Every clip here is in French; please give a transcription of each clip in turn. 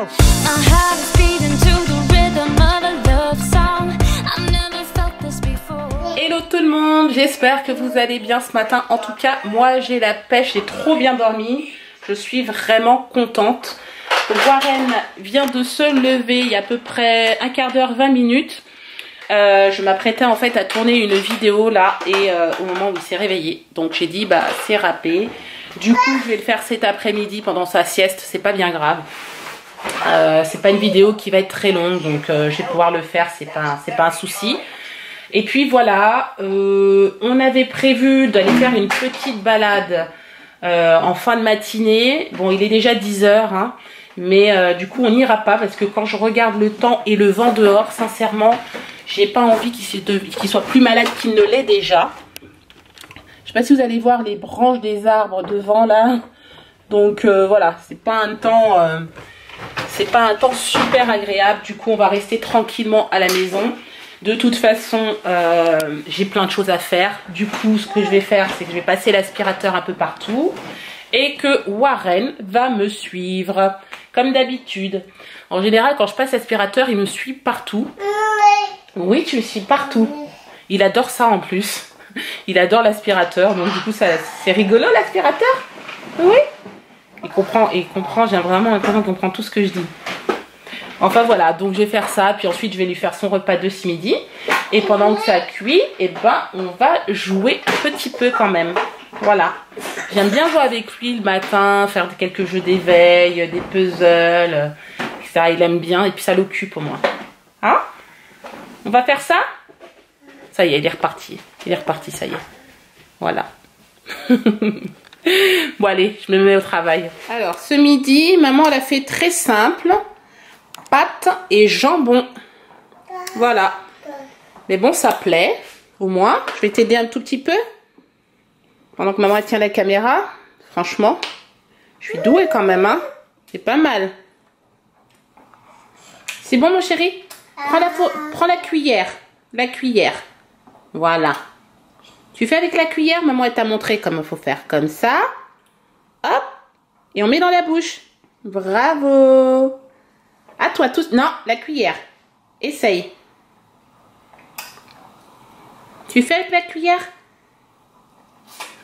house. My heart is beating to the rhythm of a love song. I've never felt this before. Hello tout le monde, j'espère que vous allez bien ce matin. En tout cas, moi j'ai la pêche, j'ai trop bien dormi. Je suis vraiment contente. Warren vient de se lever il y a à peu près un quart d'heure, 20 minutes. Je m'apprêtais en fait à tourner une vidéo là et au moment où il s'est réveillé. Donc j'ai dit bah c'est râpé. Du coup je vais le faire cet après-midi pendant sa sieste, c'est pas bien grave. C'est pas une vidéo qui va être très longue, donc je vais pouvoir le faire, c'est pas un souci. Et puis voilà, on avait prévu d'aller faire une petite balade en fin de matinée. Bon, il est déjà 10 h, hein, mais du coup on n'ira pas parce que quand je regarde le temps et le vent dehors, sincèrement, j'ai pas envie qu'il soit plus malade qu'il ne l'est déjà. Je sais pas si vous allez voir les branches des arbres devant là. Donc voilà, c'est pas un temps super agréable. Du coup, on va rester tranquillement à la maison. De toute façon, j'ai plein de choses à faire. Du coup, ce que je vais faire, c'est que je vais passer l'aspirateur un peu partout et que Warren va me suivre comme d'habitude. En général, quand je passe l'aspirateur, il me suit partout. Oui, tu me suis partout. Il adore ça en plus. Il adore l'aspirateur, donc du coup, c'est rigolo l'aspirateur. Oui. Il comprend, j'ai vraiment l'impression qu'il comprend tout ce que je dis. Enfin voilà, donc je vais faire ça, puis ensuite je vais lui faire son repas de ce midi. Et pendant que ça cuit, et ben on va jouer un petit peu quand même. Voilà. J'aime bien jouer avec lui le matin, faire quelques jeux d'éveil, des puzzles, etc. Il aime bien et puis ça l'occupe au moins. Hein? On va faire ça? Ça y est, il est reparti. Il est reparti, ça y est. Voilà. Bon allez, je me mets au travail. Alors ce midi, maman elle a fait très simple. Pâtes et jambon. Voilà. Mais bon, ça plaît. Au moins, je vais t'aider un tout petit peu. Pendant que maman elle tient la caméra. Franchement, je suis douée quand même, hein. C'est pas mal. C'est bon mon chéri? Prends la cuillère. La cuillère. Voilà. Tu fais avec la cuillère, maman elle t'a montré comment il faut faire. Comme ça. Hop. Et on met dans la bouche. Bravo. À toi tous. Non, la cuillère. Essaye. Tu fais avec la cuillère?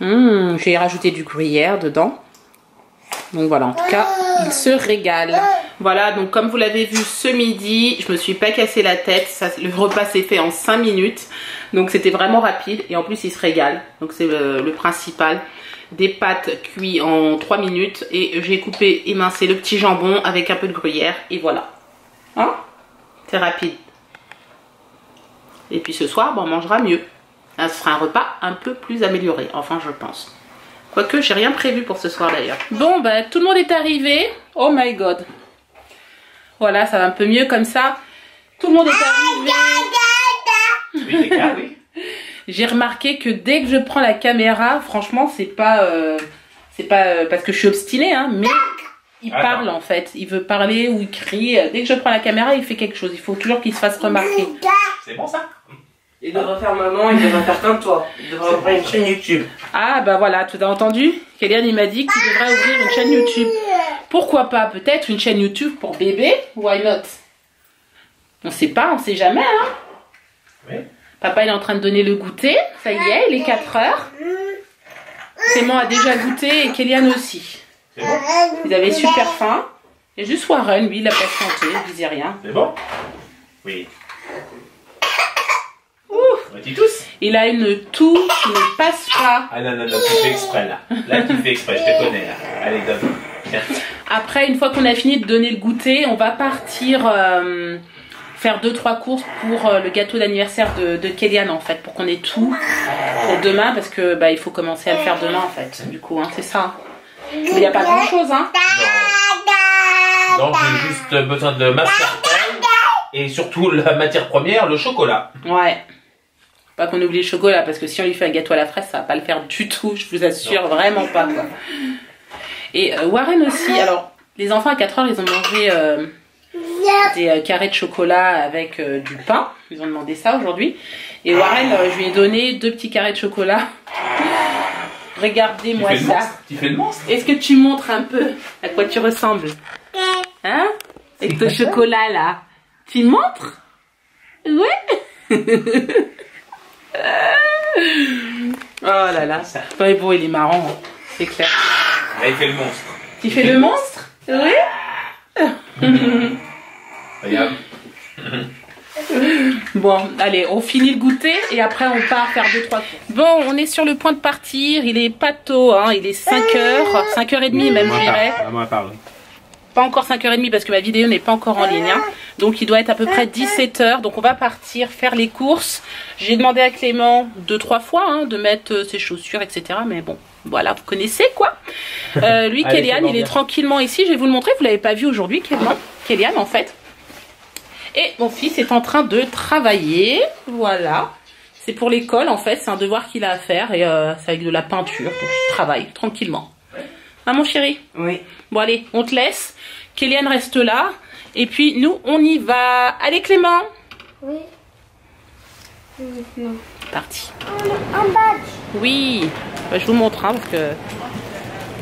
J'ai rajouté du gruyère dedans. Donc voilà, en tout cas, il se régale. Voilà, donc comme vous l'avez vu ce midi, je me suis pas cassé la tête. Le repas s'est fait en 5 minutes. Donc c'était vraiment rapide. Et en plus, il se régale. Donc c'est le principal. Des pâtes cuites en 3 minutes. Et j'ai coupé, émincé le petit jambon avec un peu de gruyère. Et voilà. Hein? C'est rapide. Et puis ce soir, bon, on mangera mieux. Ce sera un repas un peu plus amélioré. Enfin, je pense. Quoique, j'ai rien prévu pour ce soir d'ailleurs. Bon, bah, tout le monde est arrivé. Oh my god. Voilà, ça va un peu mieux comme ça. Tout le monde est arrivé. Oui, les gars, oui. J'ai remarqué que dès que je prends la caméra, franchement, c'est pas parce que je suis obstinée, hein, mais il parle en fait. Il veut parler ou il crie. Dès que je prends la caméra, il fait quelque chose. Il faut toujours qu'il se fasse remarquer. C'est bon ça? Il devrait faire maman, il devrait faire comme toi. Il devrait ouvrir une chaîne YouTube. Ah bah voilà, tu as entendu? Kélian il m'a dit qu'il devrait ouvrir une chaîne YouTube. Pourquoi pas? Peut-être une chaîne YouTube pour bébé? Why not? On sait pas, on sait jamais, hein? Oui. Papa il est en train de donner le goûter. Ça y est, il est 4 h. Clément a déjà goûté et Kélian aussi. C'est bon? Ils avaient super faim. Et juste Warren, lui, il a pas chanté, il disait rien. C'est bon? Oui. Ouf. Tous. Il a une toux qui ne passe pas. Ah non, non, non, tu fais exprès là. Là, tu fais exprès, je te connais là. Allez, donne. Tiens. Après, une fois qu'on a fini de donner le goûter, on va partir faire 2-3 courses pour le gâteau d'anniversaire de Kélian en fait, pour qu'on ait tout pour demain, parce que bah, il faut commencer à le faire demain en fait. Du coup, hein, c'est ça. Mais il n'y a pas grand chose, hein. Non, j'ai juste besoin de mascarpone et surtout la matière première, le chocolat. Ouais. Pas qu'on oublie le chocolat, parce que si on lui fait un gâteau à la fraise, ça va pas le faire du tout, je vous assure, non. Vraiment pas quoi. Et Warren aussi, alors les enfants à 4 h ils ont mangé des carrés de chocolat avec du pain, ils ont demandé ça aujourd'hui. Et Warren, je lui ai donné 2 petits carrés de chocolat. Regardez-moi ça. Tu fais le monstre? Est-ce que tu montres un peu à quoi tu ressembles? Hein? Avec ton chocolat là. Tu me montres? Ouais. Oh là là. Ouais, bon, il est marrant. Hein. C'est clair. Là, il fait le monstre. Tu fais le monstre? Oui. Regarde. Bon, allez, on finit le goûter et après on part faire 2-3 tours. Bon, on est sur le point de partir. Il est pas tôt, hein. Il est 5h, 5h30 même, je dirais. Pas encore 5h30 parce que ma vidéo n'est pas encore en ligne. Hein. Donc il doit être à peu près 17h. Donc on va partir faire les courses. J'ai demandé à Clément 2-3 fois hein, de mettre ses chaussures, etc. Mais bon, voilà, vous connaissez quoi. Lui, Kélian, il est tranquillement ici. Je vais vous le montrer. Vous l'avez pas vu aujourd'hui, Kélian en fait. Et mon fils est en train de travailler. Voilà. C'est pour l'école en fait. C'est un devoir qu'il a à faire. Et c'est avec de la peinture. Donc il travaille tranquillement. Hein mon chéri? Oui. Bon allez, on te laisse. Kélian reste là. Et puis nous, on y va. Allez Clément. Oui. Non. Parti. Un badge. Oui. Bah, je vous montre hein, parce que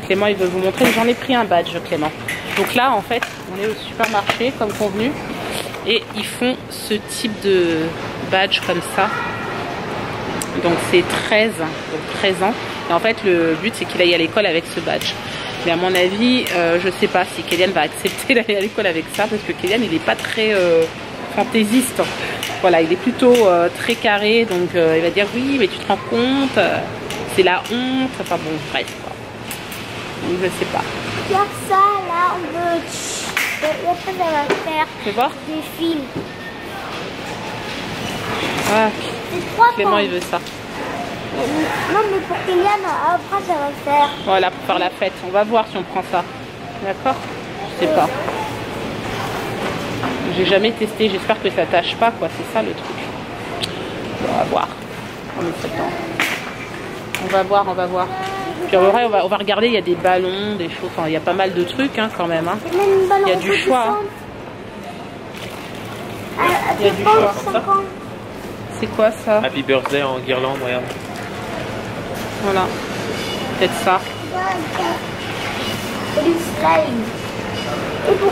Clément il veut vous montrer. J'en ai pris un badge Clément. Donc là en fait, on est au supermarché comme convenu. Et ils font ce type de badge comme ça. Donc c'est 13, donc 13 ans. Et en fait le but c'est qu'il aille à l'école avec ce badge. Mais à mon avis, je sais pas si Kélian va accepter d'aller à l'école avec ça. Parce que Kélian il n'est pas très fantaisiste. Voilà, il est plutôt très carré. Donc il va dire oui mais tu te rends compte, c'est la honte. Enfin bon bref. Donc je sais pas. Regarde ça là, on veut... Et après, ça va faire Tu veux voir des films. Ah, C'est 3 Clément ans. il veut ça. Non, mais pour Kélian, après, ça va faire. Voilà, pour faire la fête. On va voir si on prend ça. D'accord? Je sais pas. J'ai jamais testé. J'espère que ça tâche pas, quoi. C'est ça le truc. On va voir. On met ça dedans. On va voir, on va voir. Puis en vrai, on va regarder. Il y a des ballons, des choses. Enfin, il y a pas mal de trucs, hein, quand même. Hein. Il y a du choix. Hein. Il y a du choix. C'est quoi ça? Happy birthday en guirlande, regarde. Voilà. Peut-être ça. Et du slime.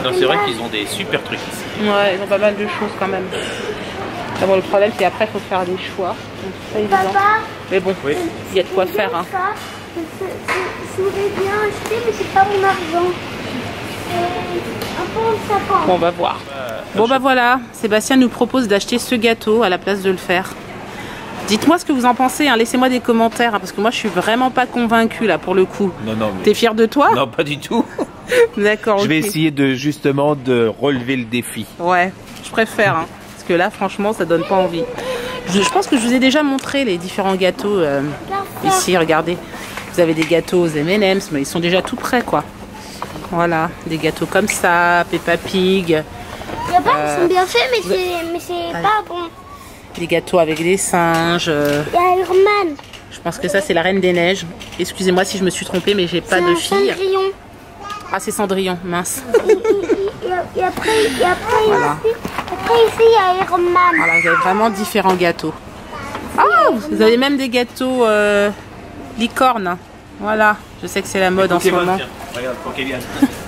Non, c'est vrai qu'ils ont des super trucs ici. Ouais, ils ont pas mal de choses quand même. Ah bon, le problème, c'est après, il faut faire des choix. Donc, c'est pas évident. Papa, Mais bon, Oui. il y a de quoi faire. Hein. Je voudrais bien acheter, mais c'est pas mon argent. Un peu de sapin. Bon, on va voir. Bon, bah voilà. Sébastien nous propose d'acheter ce gâteau à la place de le faire. Dites-moi ce que vous en pensez. Hein. Laissez-moi des commentaires. Hein, parce que moi, je suis vraiment pas convaincue, là, pour le coup. Non, non, mais... T'es fier de toi? Non, pas du tout. D'accord, Je vais ok. essayer justement de relever le défi. Ouais, je préfère. Hein, parce que là, franchement, ça donne pas envie. Je pense que je vous ai déjà montré les différents gâteaux ici. Regardez. Vous avez des gâteaux aux M&M's, mais ils sont déjà tout prêts, quoi. Voilà, des gâteaux comme ça, Peppa Pig. Ils sont bien faits, mais c'est pas bon. Des gâteaux avec des singes. Il y a Iron Man. Je pense que ça, c'est la Reine des Neiges. Excusez-moi si je me suis trompée, mais j'ai pas de fille. Cendrillon. Ah, c'est Cendrillon, mince. Et après, Voilà. ici, il y a Iron Man. Voilà, vous avez vraiment différents gâteaux. Ah, vous avez même des gâteaux licorne. Voilà, je sais que c'est la mode en ce moment. Tiens, regarde, pour Kélian.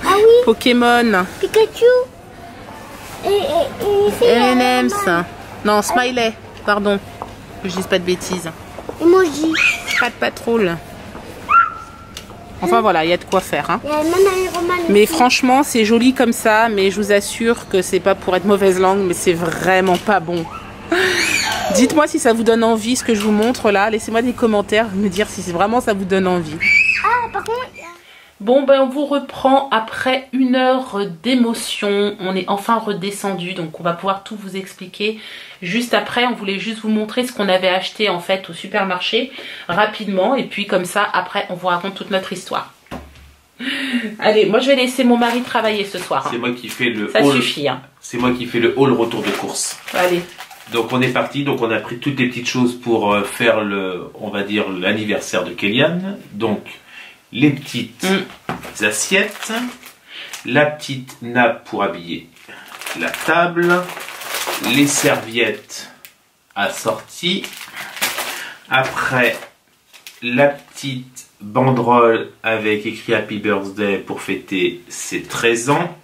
Ah oui, Pokémon, Pikachu. Et ici, il y a Iron M&M's. Man. Non, Smiley, pardon. Que je dise pas de bêtises. Emoji. Pas de patrouille. Enfin voilà, il y a de quoi faire. Hein. Il y a même Iron Man. Mais ici. franchement, c'est joli comme ça, mais je vous assure que c'est pas pour être mauvaise langue, mais c'est vraiment pas bon. Dites-moi si ça vous donne envie ce que je vous montre là. Laissez-moi des commentaires, me dire si vraiment ça vous donne envie. Ah, par contre, il y a... Bon ben on vous reprend après 1 heure d'émotion. On est enfin redescendu, donc on va pouvoir tout vous expliquer. Juste après, on voulait juste vous montrer ce qu'on avait acheté en fait au supermarché rapidement. Et puis comme ça, après on vous raconte toute notre histoire. Allez, moi je vais laisser mon mari travailler ce soir. C'est moi qui fais le Ça haul. suffit. Hein. C'est moi qui fais le haul retour de course. Allez. Donc on est parti, donc on a pris toutes les petites choses pour faire le, on va dire, l'anniversaire de Kélian. Donc les petites assiettes, la petite nappe pour habiller la table, les serviettes assorties, après la petite banderole avec écrit Happy Birthday pour fêter ses 13 ans,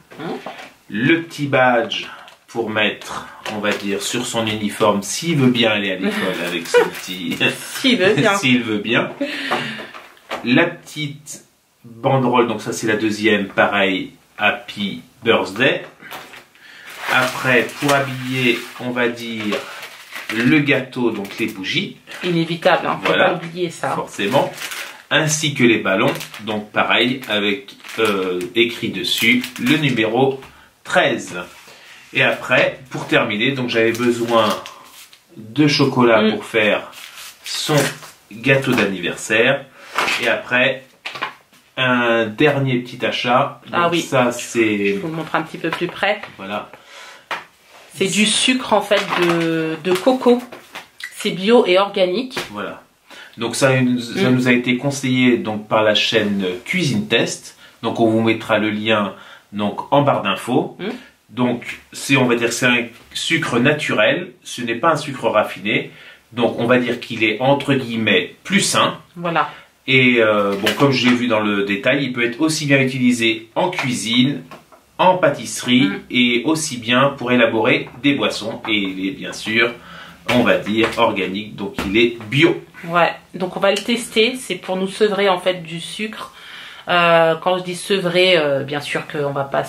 le petit badge pour mettre, on va dire, sur son uniforme s'il veut bien aller à l'école avec son petit... S'il veut bien. S'il veut bien. La petite banderole, donc ça c'est la deuxième, pareil, Happy Birthday. Après, pour habiller, on va dire le gâteau, donc les bougies. Inévitable, hein, faut Voilà, pas oublier ça. forcément. Ainsi que les ballons, donc pareil, avec écrit dessus le numéro 13. Et après, pour terminer, donc j'avais besoin de chocolat pour faire son gâteau d'anniversaire. Et après, un dernier petit achat. Donc Ah oui. ça c'est... Je vous le montre un petit peu plus près. Voilà. C'est du sucre en fait de coco. C'est bio et organique. Voilà. Donc ça nous a été conseillé donc par la chaîne Cuisine Test. Donc on vous mettra le lien donc en barre d'infos. Donc on va dire que c'est un sucre naturel, ce n'est pas un sucre raffiné. Donc on va dire qu'il est entre guillemets plus sain. Voilà. Et bon, comme je l'ai vu dans le détail, il peut être aussi bien utilisé en cuisine, en pâtisserie et aussi bien pour élaborer des boissons. Et il est bien sûr, on va dire, organique, donc il est bio. Ouais, donc on va le tester, c'est pour nous sevrer en fait du sucre. Quand je dis sevrer, bien sûr qu'on va pas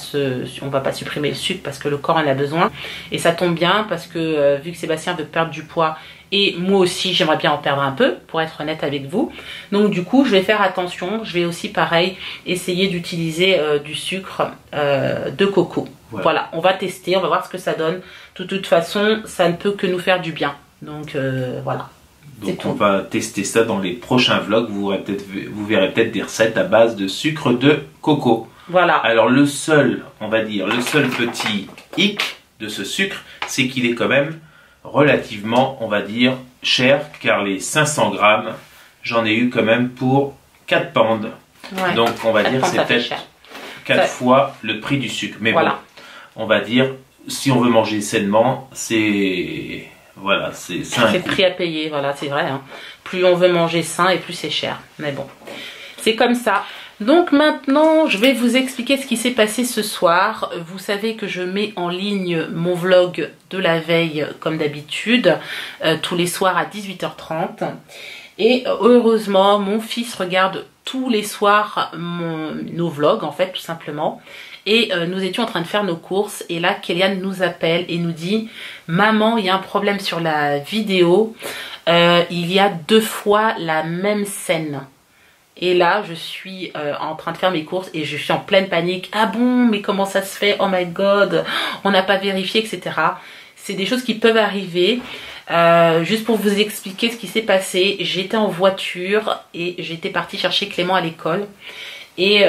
supprimer le sucre parce que le corps en a besoin. Et ça tombe bien parce que vu que Sébastien veut perdre du poids et moi aussi j'aimerais bien en perdre un peu pour être honnête avec vous. Donc du coup je vais faire attention, je vais aussi pareil essayer d'utiliser du sucre de coco. Voilà, on va tester, on va voir ce que ça donne. De toute façon ça ne peut que nous faire du bien. Donc voilà. Donc on va tester ça dans les prochains vlogs. Vous verrez peut-être des recettes à base de sucre de coco. Voilà. Alors le seul, on va dire, le seul petit hic de ce sucre, c'est qu'il est quand même relativement, on va dire, cher. Car les 500 grammes, j'en ai eu quand même pour 4 pounds. Ouais. Donc on va dire que c'est peut-être 4 Ça... fois le prix du sucre. Mais voilà. Bon, on va dire, si on veut manger sainement, c'est... Voilà, c'est le prix à payer, voilà, c'est vrai. Hein. Plus on veut manger sain et plus c'est cher. Mais bon, c'est comme ça. Donc maintenant, je vais vous expliquer ce qui s'est passé ce soir. Vous savez que je mets en ligne mon vlog de la veille, comme d'habitude, tous les soirs à 18h30. Et heureusement, mon fils regarde tous les soirs nos vlogs, en fait, tout simplement. Et nous étions en train de faire nos courses et là Kéliane nous appelle et nous dit « Maman, il y a un problème sur la vidéo, il y a 2 fois la même scène. » Et là je suis en train de faire mes courses et je suis en pleine panique. « Ah bon, mais comment ça se fait? Oh my god, on n'a pas vérifié, etc. » C'est des choses qui peuvent arriver. Juste pour vous expliquer ce qui s'est passé, j'étais en voiture et j'étais partie chercher Clément à l'école. Et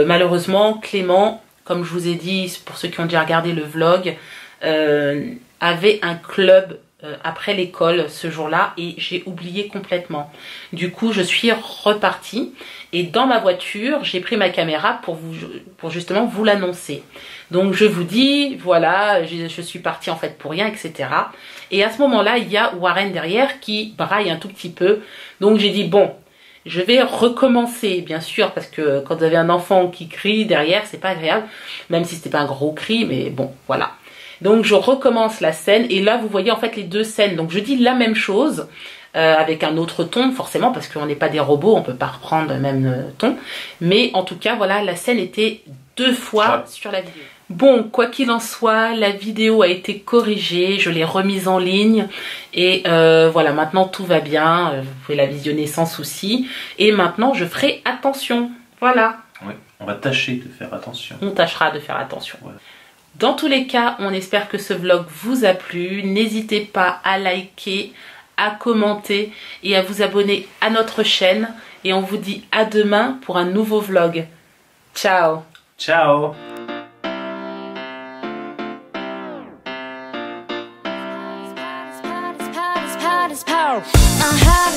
malheureusement, Clément, comme je vous ai dit, pour ceux qui ont déjà regardé le vlog, avait un club après l'école ce jour-là et j'ai oublié complètement. Du coup, je suis repartie et dans ma voiture, j'ai pris ma caméra pour justement vous l'annoncer. Donc je vous dis, voilà, je suis partie en fait pour rien, etc. Et à ce moment-là, il y a Warren derrière qui braille un tout petit peu. Donc j'ai dit, bon... Je vais recommencer, bien sûr, parce que quand vous avez un enfant qui crie derrière, c'est pas agréable, même si c'était pas un gros cri, mais bon, voilà. Donc je recommence la scène, et là vous voyez en fait les 2 scènes. Donc je dis la même chose, avec un autre ton, forcément, parce qu'on n'est pas des robots, on peut pas reprendre le même ton. Mais en tout cas, voilà, la scène était 2 fois sur la vidéo. Bon, quoi qu'il en soit, la vidéo a été corrigée, je l'ai remise en ligne et voilà, maintenant tout va bien, vous pouvez la visionner sans souci. Et maintenant, je ferai attention, voilà. Oui, on va tâcher de faire attention. On tâchera de faire attention. Ouais. Dans tous les cas, on espère que ce vlog vous a plu. N'hésitez pas à liker, à commenter et à vous abonner à notre chaîne. Et on vous dit à demain pour un nouveau vlog. Ciao! Ciao! Power.